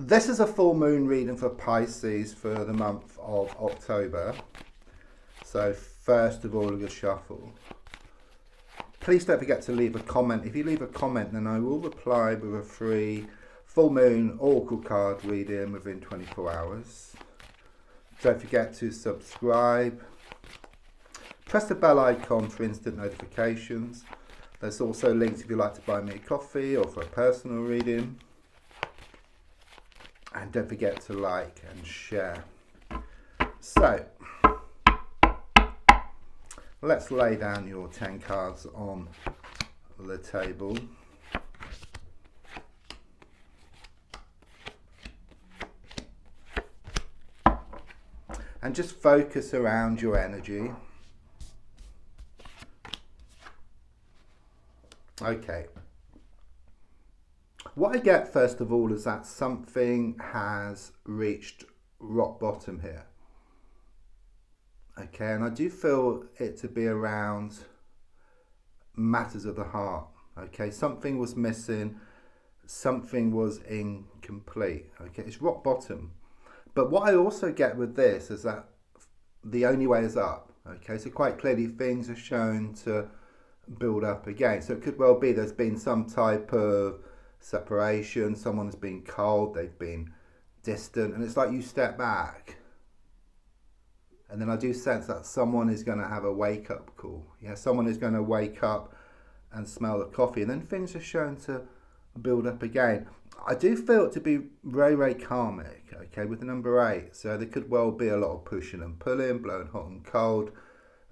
This is a full moon reading for Pisces for the month of October. So first of all, a good shuffle. Please don't forget to leave a comment. If you leave a comment, then I will reply with a free full moon oracle card reading within 24 hours. Don't forget to subscribe. Press the bell icon for instant notifications. There's also links if you'd like to buy me a coffee or for a personal reading. And don't forget to like and share. So, let's lay down your 10 cards on the table. And just focus around your energy. Okay. What I get first of all is that something has reached rock bottom here. Okay, and I do feel it to be around matters of the heart. Okay, something was missing, something was incomplete. Okay, it's rock bottom. But what I also get with this is that the only way is up. Okay, so quite clearly things are shown to build up again. So it could well be there's been some type of separation, someone has been cold, they've been distant, and it's like you step back and then I do sense that someone is going to have a wake-up call. Yeah, someone is going to wake up and smell the coffee, and then things are shown to build up again. I do feel it to be very, very karmic, okay, with the number 8. So there could well be a lot of pushing and pulling, blowing hot and cold.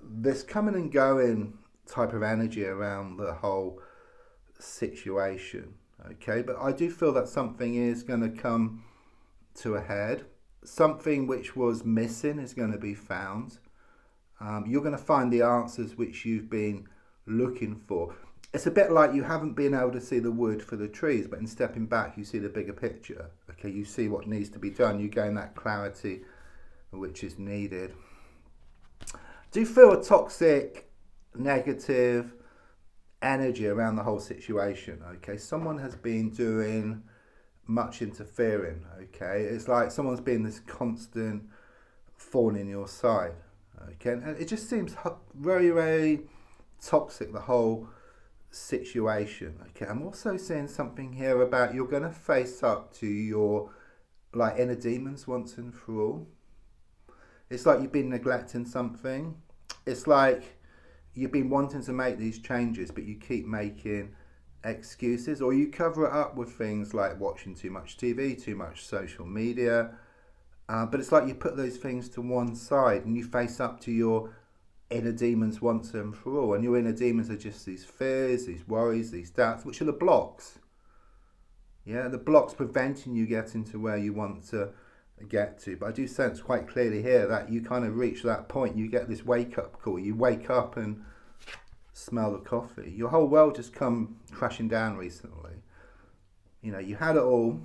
This coming and going type of energy around the whole situation. Okay, but I do feel that something is going to come to a head. Something which was missing is going to be found. You're going to find the answers which you've been looking for. It's a bit like you haven't been able to see the wood for the trees, but in stepping back, you see the bigger picture. Okay, you see what needs to be done. You gain that clarity which is needed. Do you feel a toxic, negative energy around the whole situation? Okay, someone has been doing much interfering. Okay, it's like someone's been this constant thorn in your side. Okay, and it just seems very, very toxic, the whole situation. Okay, I'm also seeing something here about you're going to face up to your like inner demons once and for all. It's like you've been neglecting something. It's like you've been wanting to make these changes, but you keep making excuses, or you cover it up with things like watching too much TV, too much social media. But it's like you put those things to one side and you face up to your inner demons once and for all. And your inner demons are just these fears, these worries, these doubts, which are the blocks. Yeah, the blocks preventing you getting to where you want to get to. But I do sense quite clearly here that you kind of reach that point. You get this wake-up call. You wake up and smell the coffee. Your whole world just come crashing down recently. You know, you had it all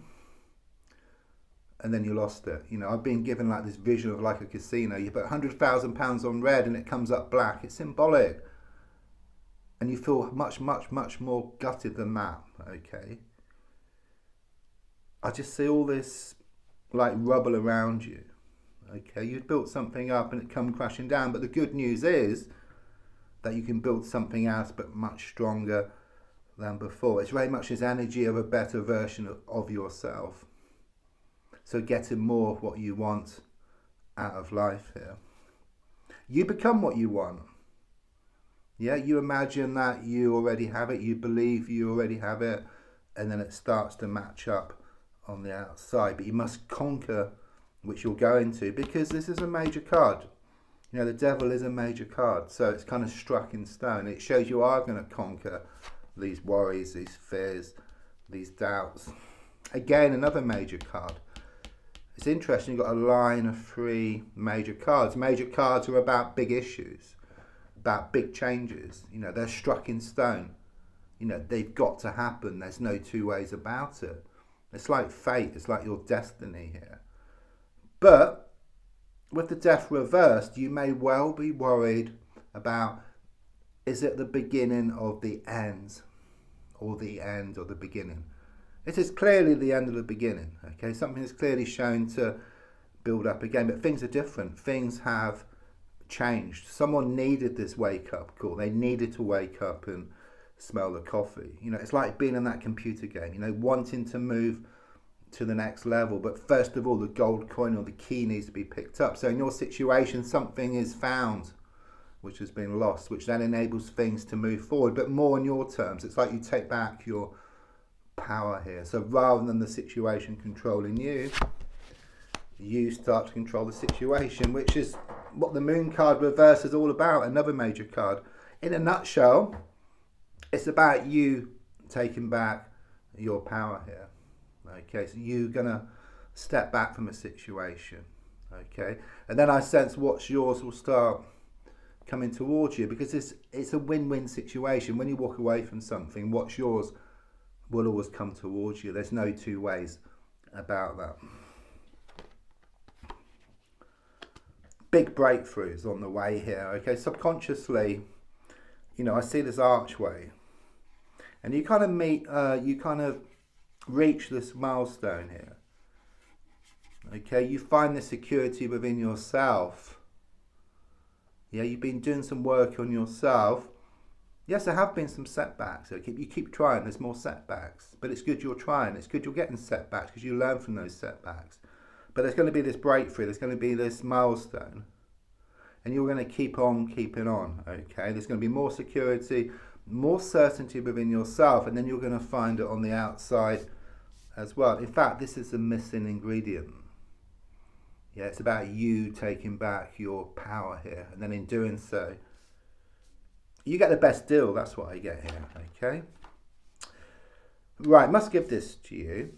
and then you lost it. You know, I've been given like this vision of like a casino. You put £100,000 on red and it comes up black. It's symbolic. And you feel much, much, much more gutted than that. Okay. I just see all this like rubble around you. Okay, you'd built something up and it come crashing down, but the good news is that you can build something else but much stronger than before. It's very much this energy of a better version of yourself. So getting more of what you want out of life here. You become what you want. Yeah, you imagine that you already have it, you believe you already have it, and then it starts to match up on the outside, but you must conquer, which you're going to, because this is a major card. You know, the devil is a major card, so it's kind of struck in stone. It shows you are going to conquer these worries, these fears, these doubts. Again, another major card. It's interesting, you've got a line of 3 major cards. Major cards are about big issues, about big changes. You know, they're struck in stone. You know, they've got to happen. There's no two ways about it. It's like fate. It's like your destiny here. But with the death reversed, you may well be worried about, is it the beginning of the end or the end of the beginning? It is clearly the end of the beginning. Okay, Okay, something is clearly shown to build up again, but things are different. Things have changed. Someone needed this wake up call. They needed to wake up and smell the coffee. You know, it's like being in that computer game, you know, wanting to move to the next level, but first of all the gold coin or the key needs to be picked up. So in your situation, something is found which has been lost, which then enables things to move forward, but more in your terms. It's like you take back your power here. So rather than the situation controlling you, you start to control the situation, which is what the moon card reverse is all about. Another major card. In a nutshell, it's about you taking back your power here. Okay, so you're gonna step back from a situation. Okay, and then I sense what's yours will start coming towards you, because it's a win-win situation. When you walk away from something, what's yours will always come towards you. There's no two ways about that. Big breakthroughs on the way here. Okay, subconsciously, you know, I see this archway, and you kind of reach this milestone here. Okay, you find the security within yourself. Yeah, you've been doing some work on yourself. Yes, there have been some setbacks. So you keep trying. There's more setbacks, but it's good you're trying. It's good you're getting setbacks because you learn from those setbacks. But there's going to be this breakthrough. There's going to be this milestone, and you're going to keep on keeping on. Okay, there's going to be more security, more certainty within yourself, and then you're going to find it on the outside as well. In fact, this is the missing ingredient. Yeah, it's about you taking back your power here, and then in doing so, you get the best deal. That's what I get here. Okay. Right, must give this to you.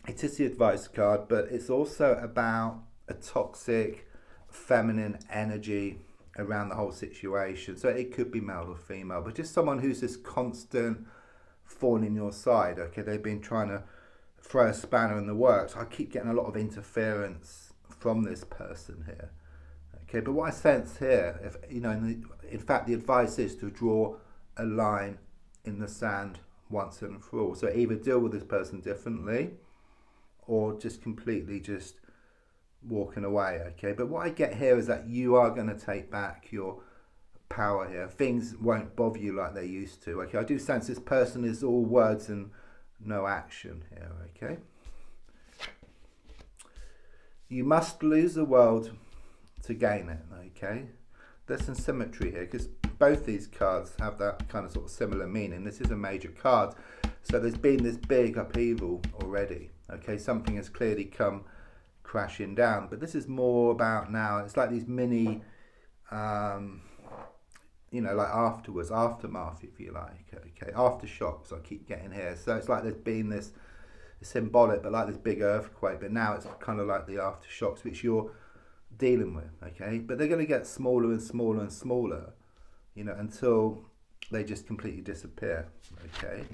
It is the advice card, but it's also about a toxic feminine energy around the whole situation. So it could be male or female, but just someone who's this constant thorn in your side. Okay, they've been trying to throw a spanner in the works. I keep getting a lot of interference from this person here. Okay, but what I sense here, if you know, in fact, the advice is to draw a line in the sand once and for all. So either deal with this person differently, or just completely just walking away. Okay, but what I get here is that you are going to take back your power here. Things won't bother you like they used to. Okay, I do sense this person is all words and no action here. Okay, you must lose the world to gain it. Okay, there's some symmetry here because both these cards have that kind of sort of similar meaning. This is a major card, so there's been this big upheaval already. Okay, something has clearly come crashing down, but this is more about now. It's like these mini you know, like afterwards, aftermath, if you like. Okay, aftershocks I keep getting here. So it's like there's been this symbolic, but like this big earthquake, but now it's kind of like the aftershocks which you're dealing with. Okay, but they're going to get smaller and smaller and smaller, you know, until they just completely disappear. Okay,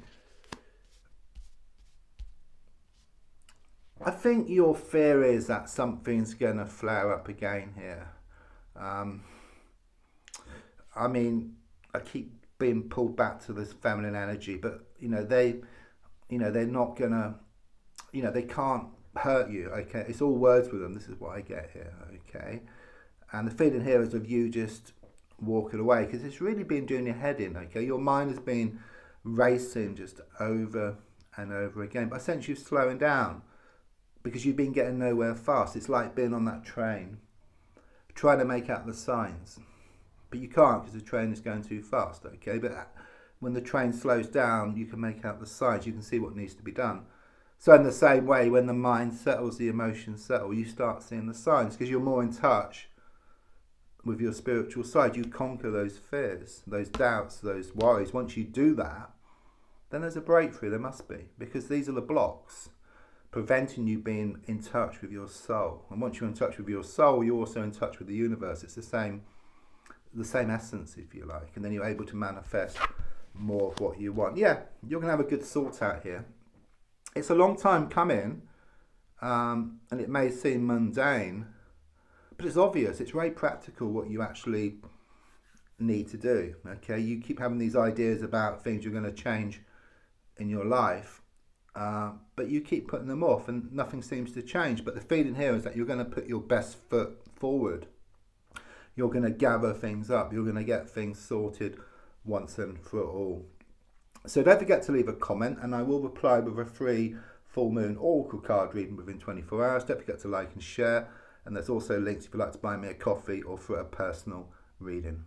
I think your fear is that something's going to flare up again here. I mean, I keep being pulled back to this feminine energy, but you know, they're not gonna, you know, they can't hurt you. Okay, it's all words with them. This is what I get here. Okay, and the feeling here is of you just walking away because it's really been doing your head in. Okay, your mind has been racing just over and over again, but I sense you slowing down because you've been getting nowhere fast. It's like being on that train, trying to make out the signs. But you can't because the train is going too fast, okay? But when the train slows down, you can make out the signs. You can see what needs to be done. So in the same way, when the mind settles, the emotions settle, you start seeing the signs because you're more in touch with your spiritual side. You conquer those fears, those doubts, those worries. Once you do that, then there's a breakthrough. There must be, because these are the blocks preventing you being in touch with your soul. And once you're in touch with your soul, you're also in touch with the universe. It's the same essence, if you like, and then you're able to manifest more of what you want. Yeah, you're going to have a good sort out here. It's a long time coming, and it may seem mundane, but it's obvious. It's very practical what you actually need to do. Okay, you keep having these ideas about things you're going to change in your life, but you keep putting them off and nothing seems to change. But the feeling here is that you're going to put your best foot forward. You're going to gather things up. You're going to get things sorted once and for all. So don't forget to leave a comment, and I will reply with a free full moon oracle card reading within 24 hours. Don't forget to like and share. And there's also links if you'd like to buy me a coffee or for a personal reading.